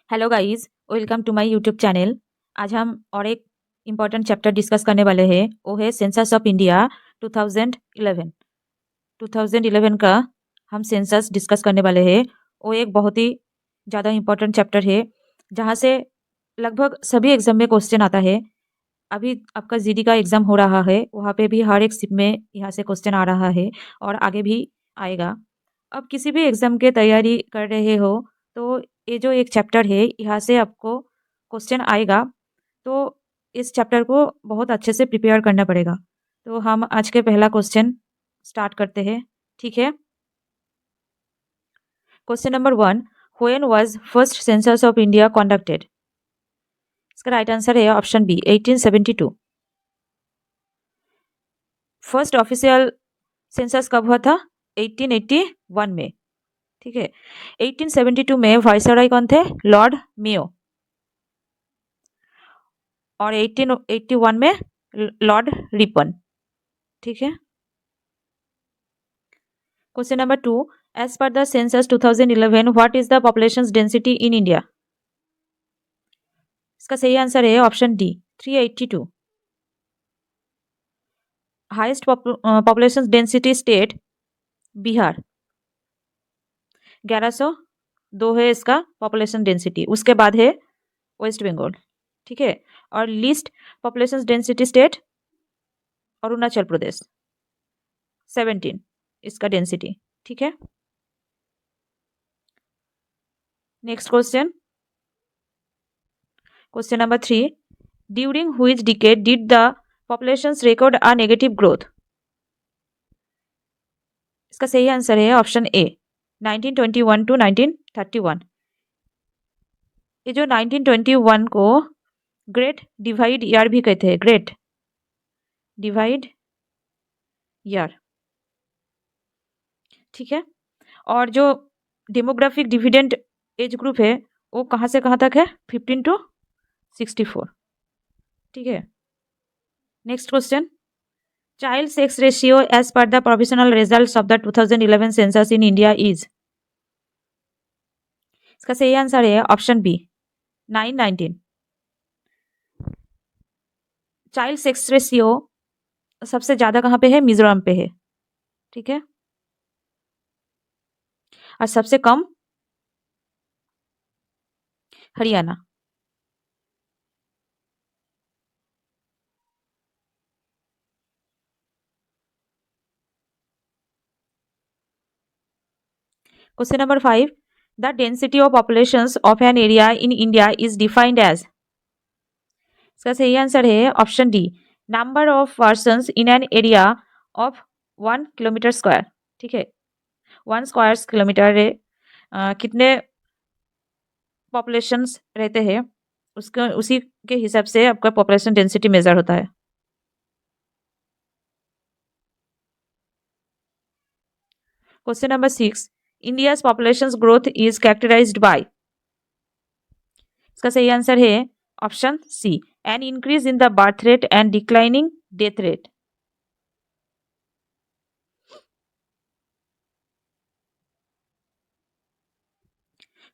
Hello guys, welcome to my YouTube channel. आज हम और एक इम्पॉर्टेंट चैप्टर डिस्कस करने वाले हैं। वो है सेंसस ऑफ इंडिया 2011। 2011 का हम सेंसस डिस्कस करने वाले हैं। वो एक बहुत ही ज़्यादा इम्पॉर्टेंट चैप्टर है जहाँ से लगभग सभी एग्जाम में क्वेश्चन आता है। अभी आपका जीडी का एग्ज़ाम हो रहा है, वहाँ पे भी हर एक शिफ्ट में यहाँ से क्वेश्चन आ रहा है और आगे भी आएगा। अब किसी भी एग्ज़ाम की तैयारी कर रहे हो तो ये जो एक चैप्टर है यहाँ से आपको क्वेश्चन आएगा, तो इस चैप्टर को बहुत अच्छे से प्रिपेयर करना पड़ेगा। तो हम आज के पहला क्वेश्चन स्टार्ट करते हैं, ठीक है। Question number 1, when was first census of India conducted? इसका राइट आंसर है option B 1872। First official census कब हुआ था? 1881 में, ठीक है। 1872 में वाइसरॉय कौन थे? Lord Mayo. और 1881 में लॉर्ड रिपन, ठीक है। Question number 2, as per the census 2011 what is the population density in India? इसका सही आंसर है option D 382। Highest population density state Bihar, 1102 है इसका पॉपुलेशन डेंसिटी। उसके बाद है वेस्ट बंगाल, ठीक है। और least population density state Arunachal Pradesh, 17 इसका डेंसिटी, ठीक है। Next question, question number 3, during which decade did the populations record a negative growth? इसका सही आंसर है ऑप्शन ए 1921 टू 1931। ये जो 1921 को ग्रेट डिवाइड ईयर भी कहते हैं, ग्रेट डिवाइड ईयर, ठीक है। और जो डेमोग्राफिक डिविडेंड एज ग्रुप है वो कहाँ से कहाँ तक है? 15 टू 64, ठीक है। Next question, child sex ratio as per the provisional results of the 2011 census in India is? इसका सही आंसर है option B 9:19। Child sex ratio सबसे ज्यादा कहाँ पे है? मिजोरम पे है, ठीक है। और सबसे कम Haryana. Question number 5, the density of populations of an area in India is defined as? इसका सही आंसर है option D number of persons in an area of 1 kilometre square, ठीक है। 1 स्क्वायर किलोमीटर कितने पॉपुलेशंस रहते हैं उसके उसी के हिसाब से आपका पॉपुलेशन डेंसिटी मेजर होता है। Question number 6, India's population growth is characterised by? इसका सही आंसर है option C an increase in the birth rate and declining death rate.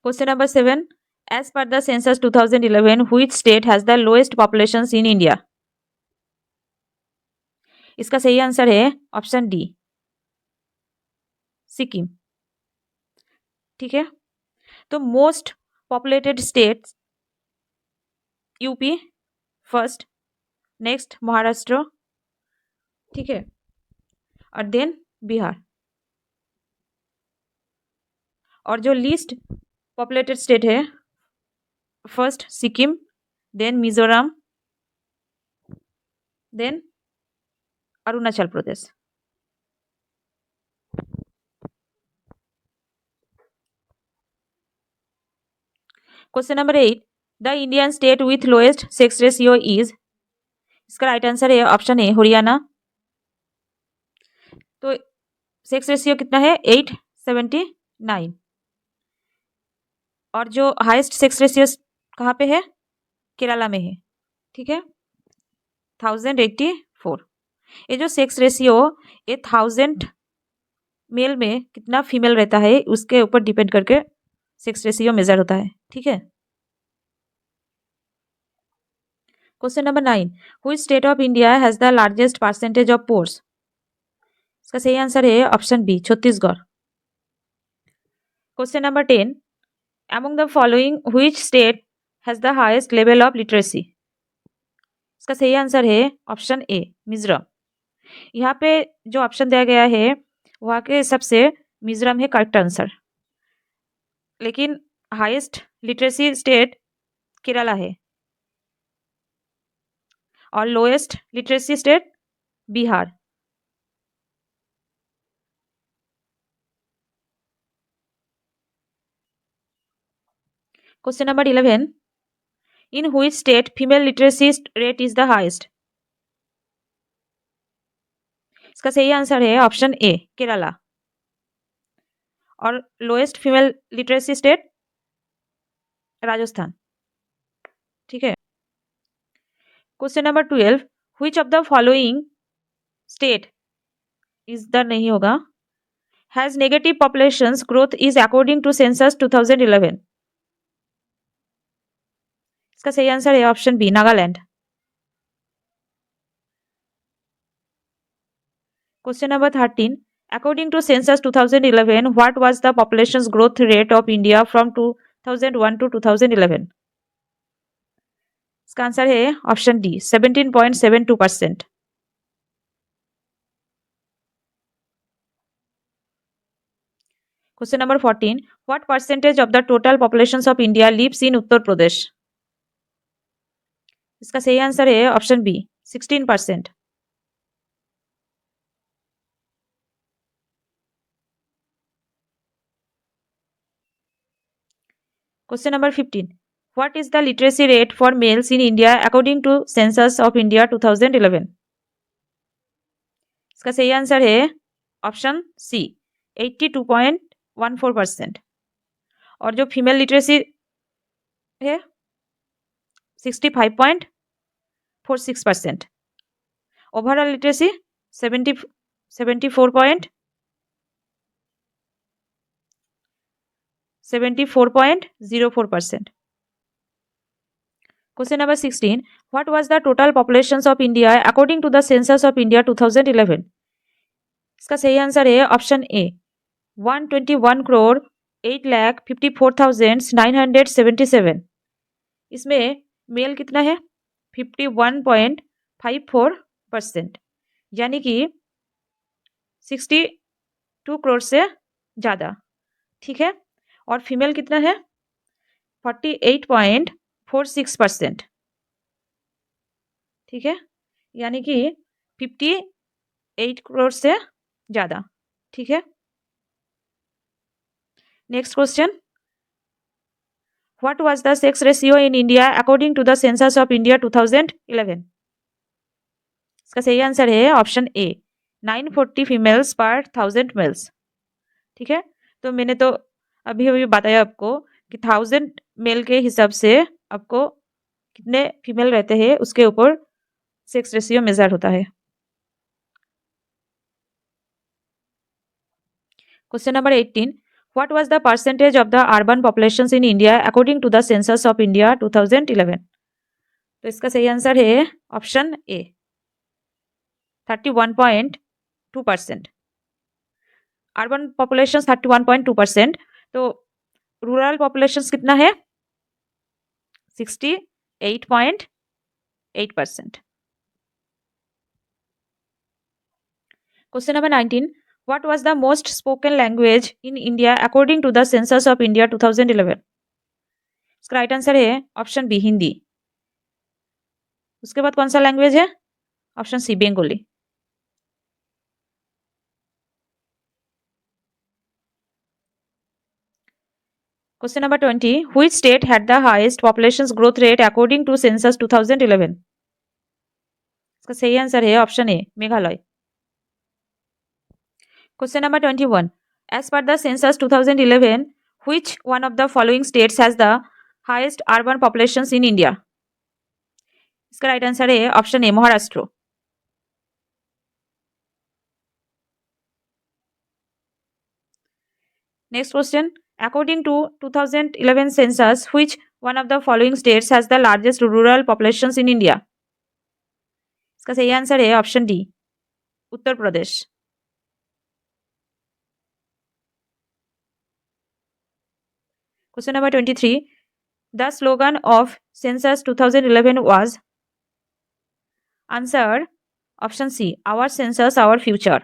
Question number 7, as per the census 2011 which state has the lowest population in India? इसका सही answer है option D Sikkim, ठीक है। तो most populated states UP first, next Maharashtra, ठीक है, और then Bihar. और जो लीस्ट पॉपुलेटेड स्टेट है first Sikkim, then Mizoram, then Arunachal Pradesh. Question number 8, the Indian state with lowest sex ratio is? इसका राइट आंसर है ऑप्शन ए हरियाणा। तो सेक्स रेशियो कितना है? 879। और जो हाईएस्ट सेक्स रेशियो कहाँ पे है? केरला में है, ठीक है, 1084। ये जो सेक्स रेशियो ये 1000 मेल में कितना फीमेल रहता है उसके ऊपर डिपेंड करके सेक्स रेशियो मेजर होता है, ठीक है। Question number 9, which state of India has the largest percentage of poors? इसका सही आंसर है option B, Chhattisgarh. Question number 10, among the following which state has the highest level of literacy? इसका सही answer है ऑप्शन ए, मिजोरम। यहाँ पे जो ऑप्शन दिया गया है वहाँ के हिसाब से मिजोरम है करेक्ट आंसर, लेकिन हाईएस्ट लिटरेसी स्टेट केरला है और lowest literacy state Bihar. Question number 11, in which state female literacy rate is the highest? इसका सही आंसर है ऑप्शन ए, केरला। और lowest female literacy state Rajasthan. ठीक है। Question number 12, which of the following state is the नहीं होगा, has negative population growth is according to census 2011? इसका सही आंसर है option B, Nagaland. Question number 13, according to census 2011 what was the population growth rate of India from 2001 to 2011? इसका answer है option D, 17.72%। Question number 14, what percentage of the total population of India lives in Uttar Pradesh? इसका सही answer है option B, 16%। Question number 15, what is the literacy rate for males in India according to census of India 2011? इसका सही answer है option सी, 82.14%। और जो female literacy है 65.46%। Overall literacy 74.04%। Question number 16. What was the total population of India according to the census of India 2011? इसका सही answer है option ए, 121,08,54,977। इसमें मेल कितना है 51.54%, यानी कि 62 करोड़ से ज़्यादा। ठीक है। और फीमेल कितना है 48.46%। ठीक है, यानी कि 58 करोड़ से ज़्यादा। ठीक है। Next question, what was the sex ratio in India according to the census of India 2011? इसका सही आंसर है ऑप्शन ए, 940 फीमेल्स पर 1000 मेल्स। ठीक है, तो मैंने तो अभी अभी बताया आपको कि 1000 मेल के हिसाब से आपको कितने फीमेल रहते हैं उसके ऊपर सेक्स रेशियो मेजर होता है। Question number 18, what was the percentage of the urban population in India according to the census of India 2011? तो इसका सही आंसर है ऑप्शन ए, 31.2%। अर्बन पॉपुलेशन 31.2%, तो रूरल पॉपुलेशन कितना है 68.8%। Question number 19, what was the most spoken language in India according to the census of India 2011? इसका right answer है option B, Hindi. उसके बाद कौन सा लैंग्वेज है option C, Bengali. Question number 20, which state had the highest population growth rate according to census 2011? इसका सही answer है option A, Meghalaya. Question number 21, as per the census 2011 which one of the following states has the highest urban population in India? इसका right answer है option A, Maharashtra. Next question, according to 2011 census which one of the following states has the largest rural populations in India? इसका सही answer है option D, Uttar Pradesh. Question number 23, the slogan of census 2011 was, answer option C, our census our future.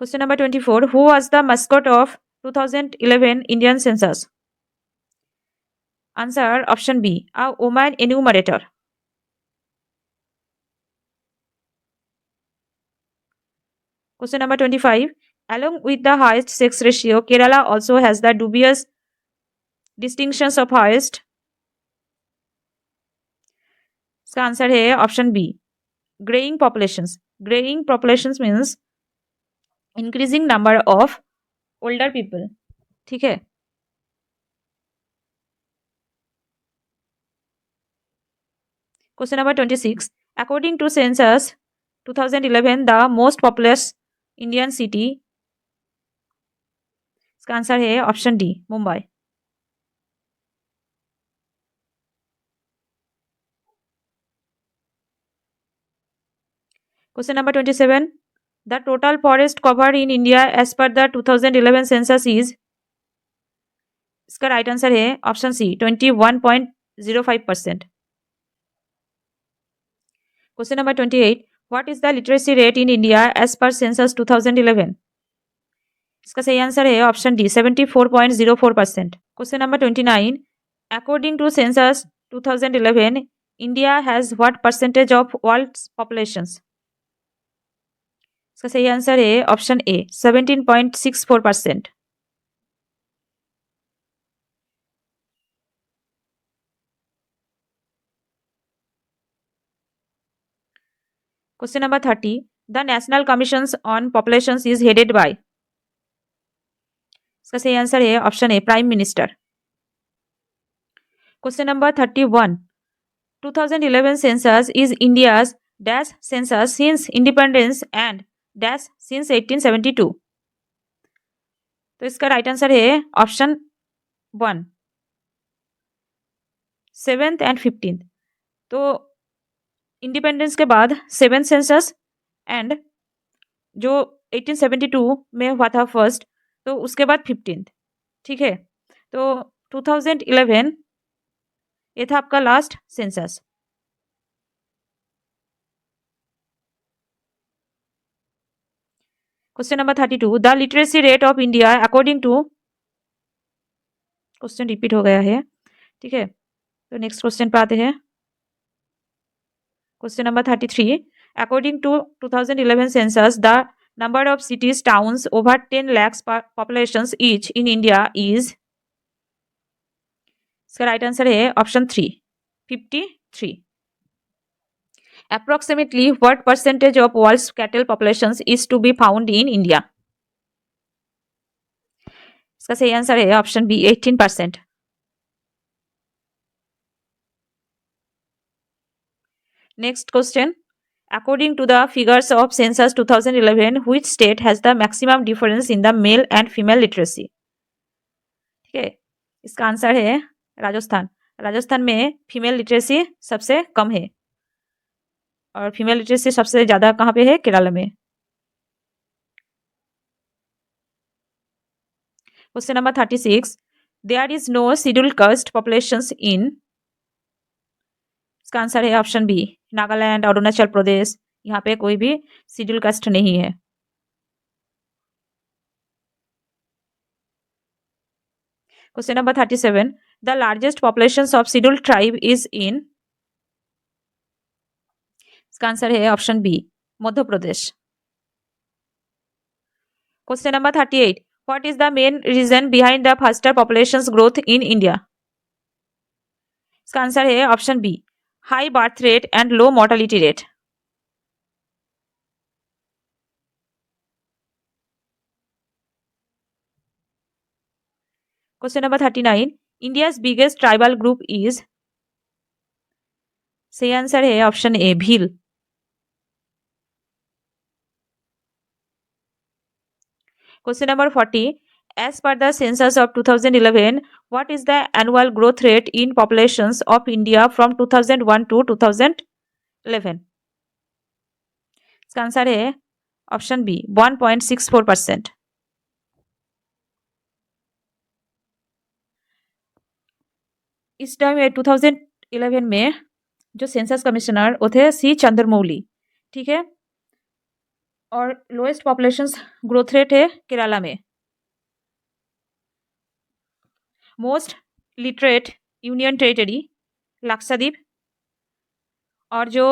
Question number 24. Who was the mascot of 2011 Indian census? Answer option B, a woman enumerator. Question number 25. Along with the highest sex ratio, Kerala also has the dubious distinctions of highest. इसका answer है option B, greying populations. Greying populations means increasing number of older people. ठीक है। Question number 26. According to census 2011, the most populous Indian city, इसका answer है option D, Mumbai. Question number 27. The total forest cover in India as per the 2011 census is, इसका right answer है option C, 21.05%। Question number 28. What is the literacy rate in India as per census 2011? इसका सही answer है option D, 74.04%। Question number 29. According to census 2011, India has what percentage of world populations? इसका सही answer है option A, 17.64%। Question number 30. The national commission on populations is headed by? इसका सही answer है option A, prime minister. Question number 31. 2011 census is India's dash census since independence and dash since 1872. तो इसका right answer है option 1, 7th and 15th। तो independence के बाद 7th census and जो 1872 में हुआ था फर्स्ट, तो उसके बाद 15th। ठीक है। तो 2011 ये था आपका last census. Question number 32. The literacy rate of India according to, question repeat हो गया है। ठीक है। तो नेक्स्ट क्वेश्चन पे आते हैं। Question number 33. According to 2011 census, the number of cities towns over 10 lakhs population each in India is, इसका राइट आंसर है option 3, 53. Approximately what percentage of world's cattle populations is to be found in India? इसका सही answer है option B, 18%। Next question. According to the figures of census 2011, which state has the maximum difference in the male and female literacy? ठीक है। इसका answer है राजस्थान। राजस्थान में female literacy सबसे कम है और फीमेल लिटरेसी सबसे ज्यादा कहाँ पे है? केरला में। Question number 36. There is no scheduled caste populations in, इसका आंसर है ऑप्शन बी, नागालैंड, अरुणाचल प्रदेश, यहाँ पे कोई भी शेड्यूल कास्ट नहीं है। Question number 37. The largest population of schedule tribe is in, इसका आंसर है option B, Madhya Pradesh. Question number 38. What is the main reason behind the faster population growth in India? इसका answer है option B, high birth rate and low mortality rate. Question number 39. India's biggest tribal group is, सही answer है option A, Bhil. Question number 40. as per the census of 2011, what is the annual growth rate in populations of India from 2001 to 2011? इसका answer है option B 1.64%। इस time 2011 में जो census commissioner वो थे सी चंद्रमौली, ठीक है। और लोएस्ट पॉपुलेशन ग्रोथ रेट है केरला में। Most literate union territory Lakshadweep, और जो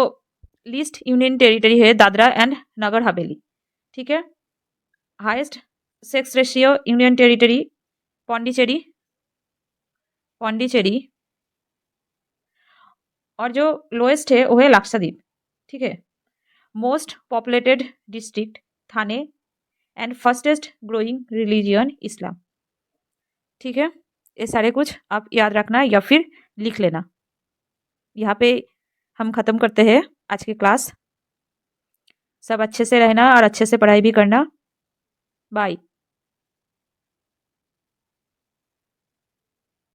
लीस्ट यूनियन टेरिटरी है दादरा एंड नगर हवेली, ठीक है। Highest sex ratio union territory Pondicherry, और जो लोएस्ट है वो है लक्षद्वीप, ठीक है। Most populated district Thane and fastest growing religion Islam, ठीक है। ये सारे कुछ आप याद रखना या फिर लिख लेना। यहाँ पे हम ख़त्म करते हैं आज की क्लास। सब अच्छे से रहना और अच्छे से पढ़ाई भी करना। बाय।